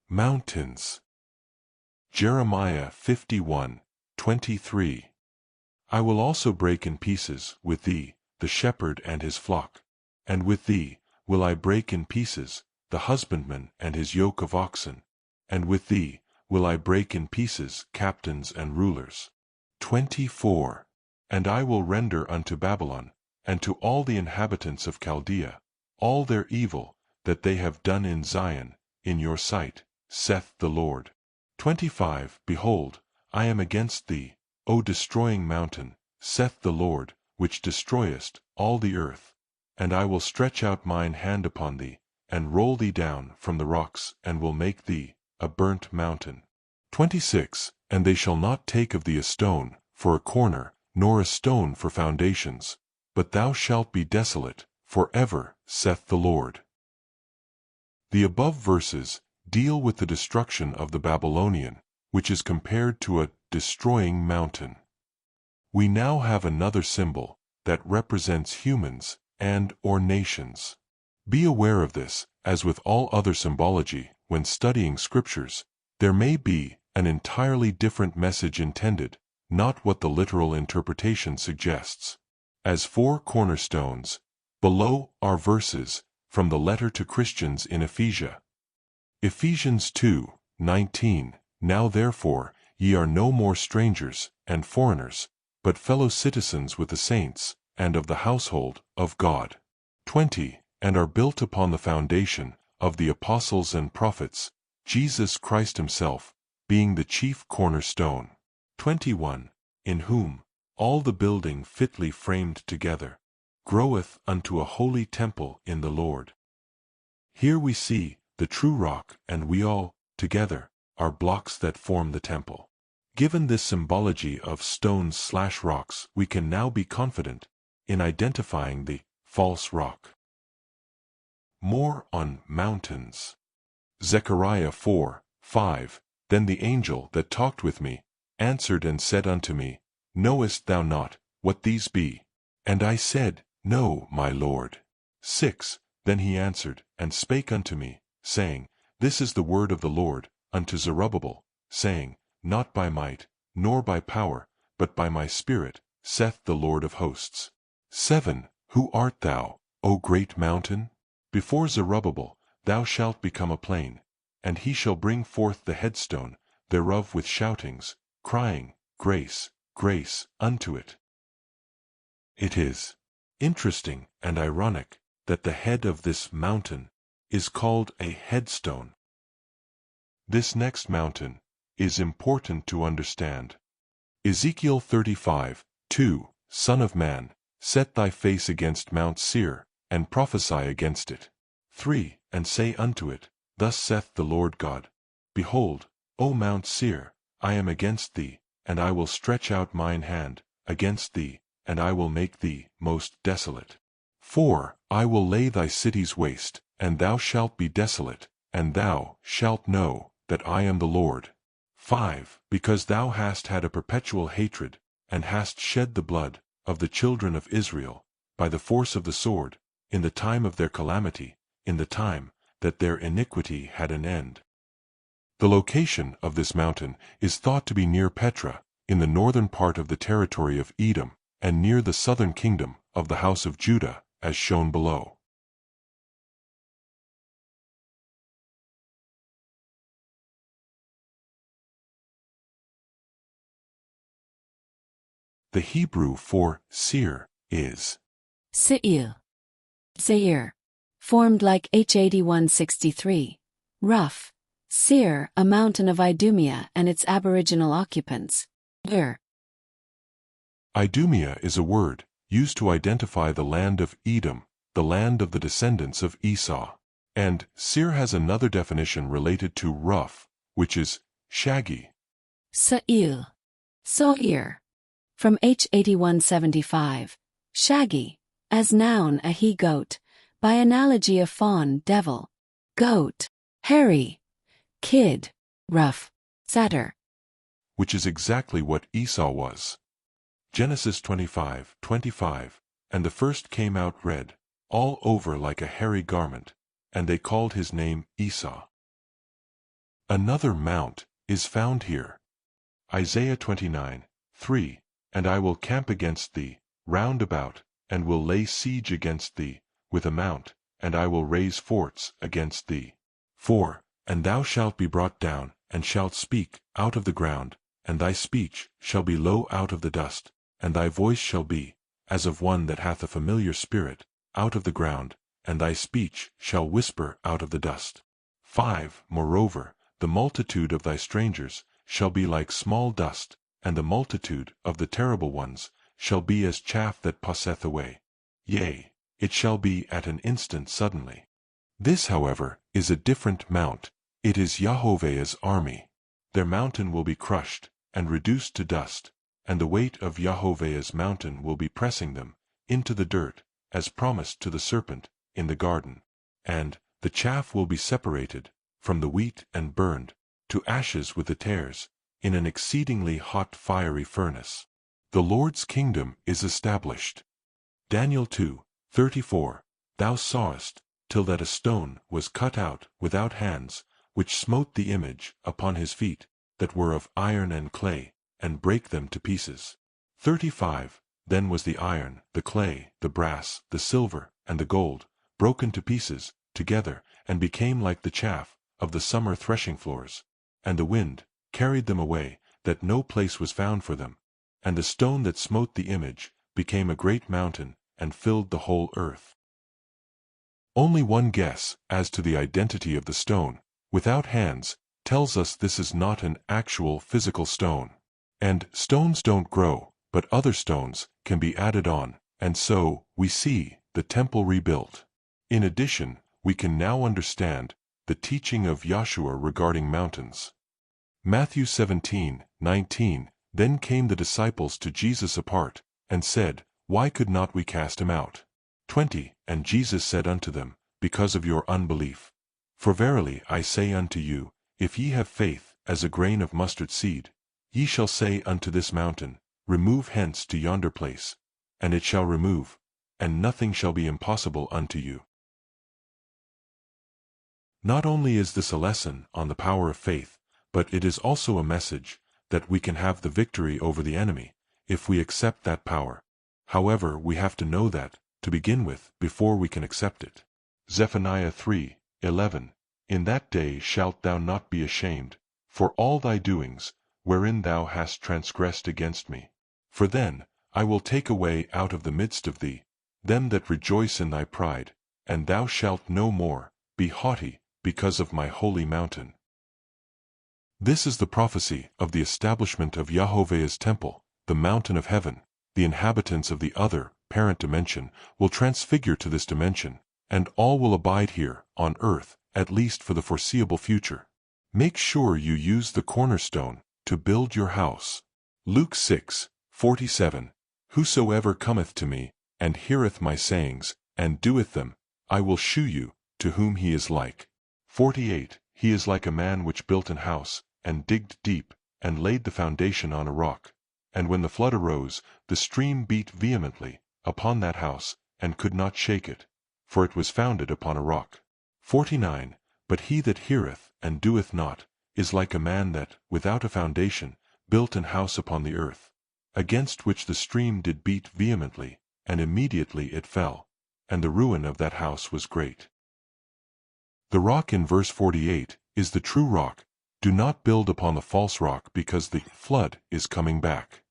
Mountains. Jeremiah 51:23. I will also break in pieces with thee the shepherd and his flock, and with thee will I break in pieces the husbandman and his yoke of oxen, and with thee will I break in pieces captains and rulers. 24. And I will render unto Babylon, and to all the inhabitants of Chaldea, all their evil that they have done in Zion, in your sight, saith the Lord. 25. Behold, I am against thee, O destroying mountain, saith the Lord, which destroyest all the earth. And I will stretch out mine hand upon thee, and roll thee down from the rocks, and will make thee a burnt mountain. 26. And they shall not take of thee a stone for a corner, nor a stone for foundations, but thou shalt be desolate for ever, saith the Lord. The above verses deal with the destruction of the Babylonian, which is compared to a destroying mountain. We now have another symbol that represents humans and or nations. Be aware of this, as with all other symbology, when studying scriptures, there may be an entirely different message intended, not what the literal interpretation suggests. As 4 cornerstones, below are verses from the letter to Christians in Ephesia. Ephesians 2:19. Now therefore, ye are no more strangers and foreigners, but fellow citizens with the saints, and of the household of God. 20. And are built upon the foundation of the apostles and prophets, Jesus Christ himself being the chief cornerstone. 21. In whom all the building fitly framed together groweth unto a holy temple in the Lord. Here we see the true rock, and we all, together, are blocks that form the temple. Given this symbology of stones/rocks, we can now be confident in identifying the false rock. More on mountains. Zechariah 4:5. Then the angel that talked with me answered and said unto me, Knowest thou not what these be? And I said, No, my Lord. 6. Then he answered and spake unto me, saying, This is the word of the Lord unto Zerubbabel, saying, Not by might, nor by power, but by my Spirit, saith the Lord of hosts. 7. Who art thou, O great mountain? Before Zerubbabel thou shalt become a plain, and he shall bring forth the headstone thereof with shoutings, crying, Grace, grace unto it. It is interesting and ironic that the head of this mountain is called a headstone. This next mountain is important to understand. Ezekiel 35:2. Son of man, set thy face against Mount Seir, and prophesy against it. 3. And say unto it, Thus saith the Lord God, Behold, O Mount Seir, I am against thee, and I will stretch out mine hand against thee, and I will make thee most desolate. 4. I will lay thy cities waste, and thou shalt be desolate, and thou shalt know that I am the Lord. 5. Because thou hast had a perpetual hatred, and hast shed the blood of the children of Israel, by the force of the sword, in the time of their calamity, in the time that their iniquity had an end. The location of this mountain is thought to be near Petra, in the northern part of the territory of Edom, and near the southern kingdom of the house of Judah, as shown below. The Hebrew for Seir is Seir. Seir. Formed like H8163. Rough. Seir, a mountain of Idumea and its aboriginal occupants. Idumea is a word used to identify the land of Edom, the land of the descendants of Esau. And Seir has another definition related to rough, which is shaggy. Seir. Soir. From H8175. Shaggy. As noun a he-goat. By analogy a fawn, devil. Goat. Hairy. Kid. Rough. Satyr. Which is exactly what Esau was. Genesis 25:25. And the first came out red, all over like a hairy garment, and they called his name Esau. Another mount is found here. Isaiah 29:3, And I will camp against thee, round about, and will lay siege against thee, with a mount, and I will raise forts against thee. 4. And thou shalt be brought down, and shalt speak out of the ground, and thy speech shall be low out of the dust, and thy voice shall be, as of one that hath a familiar spirit, out of the ground, and thy speech shall whisper out of the dust. 5. Moreover, the multitude of thy strangers shall be like small dust, and the multitude of the terrible ones shall be as chaff that passeth away. Yea, it shall be at an instant suddenly. This, however, is a different mount. It is Jehovah's army. Their mountain will be crushed, and reduced to dust, and the weight of Jehovah's mountain will be pressing them into the dirt, as promised to the serpent in the garden. And the chaff will be separated from the wheat and burned to ashes with the tares, in an exceedingly hot fiery furnace. The Lord's kingdom is established. Daniel 2:34. Thou sawest, till that a stone was cut out without hands, which smote the image upon his feet, that were of iron and clay, and brake them to pieces. 35. Then was the iron, the clay, the brass, the silver, and the gold, broken to pieces, together, and became like the chaff of the summer threshing floors. And the wind carried them away, that no place was found for them. And the stone that smote the image became a great mountain, and filled the whole earth. Only one guess as to the identity of the stone, without hands, tells us this is not an actual physical stone. And stones don't grow, but other stones can be added on, and so we see the temple rebuilt. In addition, we can now understand the teaching of Yahshua regarding mountains. Matthew 17:19. Then came the disciples to Jesus apart, and said, Why could not we cast him out? 20. And Jesus said unto them, Because of your unbelief. For verily I say unto you, if ye have faith as a grain of mustard seed, ye shall say unto this mountain, Remove hence to yonder place, and it shall remove, and nothing shall be impossible unto you. Not only is this a lesson on the power of faith, but it is also a message that we can have the victory over the enemy, if we accept that power. However, we have to know that, to begin with, before we can accept it. Zephaniah 3:11. In that day shalt thou not be ashamed, for all thy doings, wherein thou hast transgressed against me. For then I will take away out of the midst of thee them that rejoice in thy pride, and thou shalt no more be haughty because of my holy mountain. This is the prophecy of the establishment of Jehovah's temple, the mountain of heaven. The inhabitants of the other, parent dimension, will transfigure to this dimension, and all will abide here, on earth, at least for the foreseeable future. Make sure you use the cornerstone to build your house. Luke 6:47. Whosoever cometh to me, and heareth my sayings, and doeth them, I will shew you to whom he is like. 48. He is like a man which built an house, and digged deep, and laid the foundation on a rock. And when the flood arose, the stream beat vehemently upon that house, and could not shake it, for it was founded upon a rock. 49. But he that heareth and doeth not is like a man that, without a foundation, built an house upon the earth, against which the stream did beat vehemently, and immediately it fell, and the ruin of that house was great. The rock in verse 48 is the true rock. Do not build upon the false rock, because the flood is coming back.